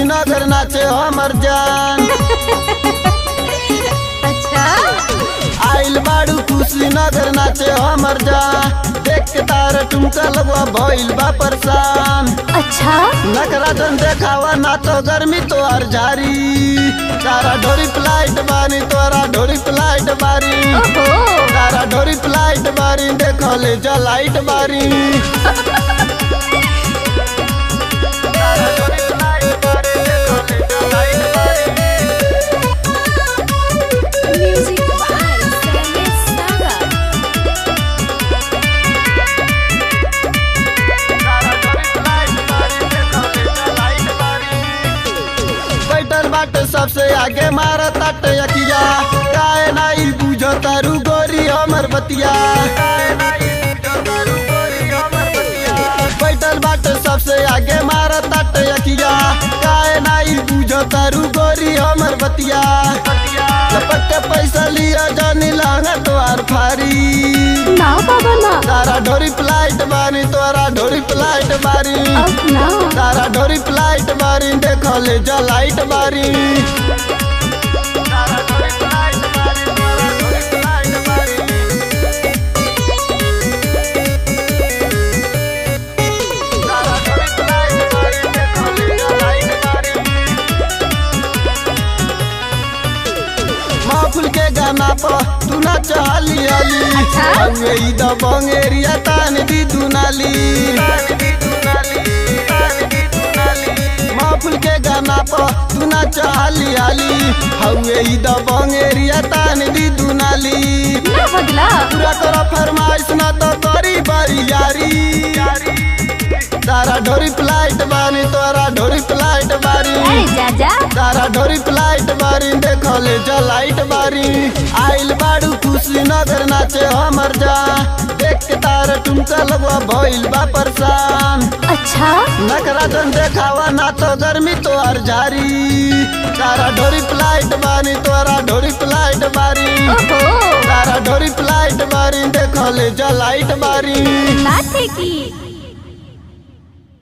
नगर नाचे हमर जान। अच्छा आइल बाड़ू खुशी नगर नाचे हमर जान। देख के तार ठुमका लगवा भइल बा परेशान। अच्छा नखरा जन देखावा ना तो गर्मी तो हर झारी। तारा ढोरी फ्लाइट बारी तोरा ढोरी फ्लाइट बारी। ओहो तारा ढोरी फ्लाइट बारी देखले जलाइट बारी। म्यूजिक बाय सैलेश सागर। बैठल बाटे सबसे आगे मारा ताटे अकिया। काहे नहीं बुझो तारू गोरी हमर बतिया। बैठल बाटे सबसे आगे मारा ताटे अकिया। काहे नहीं बुझो तारू गोरी हमर बतिया। लपट के पैसा लिया जानी लांगा तोहार फारी। ना बाबा ना तारा ढोरी फ्लाइट बारी तोरा ढोरी फ्लाइट बारी। अब ना तारा ढोरी फ्लाइट बारी देखले जलाइट बारी। महफिल के गाना पर तू ना चली आली। अच्छा? अंगई द बंगेरिया तान दी दुनाली। महफिल के गाना पर तू ना चली आली। हवे द बंगेरिया तान दी दुनाली। ना बदला पूरा तोरा फरमाइश ना तो करी बारी यारी। तारा ढोरी फ्लाइट बारी तोरा ढोरी फ्लाइट बारी। अरे जाजा तारा ढोरी फ्लाइट बारी देखले जलाइट बारी। आइल बाड़ू खुशी नगर नाचे हमर जान। देख के तार ठुमका लगवा भइल बा परेशान। अच्छा नखरा जन देखावा ना तो गर्मी तो हर झारी। तारा ढोरी फ्लाइट बारी तोरा ढोरी फ्लाइट बारी। ओहो तारा ढोरी फ्लाइट बारी देखले जलाइट बारी। ना ठेकी।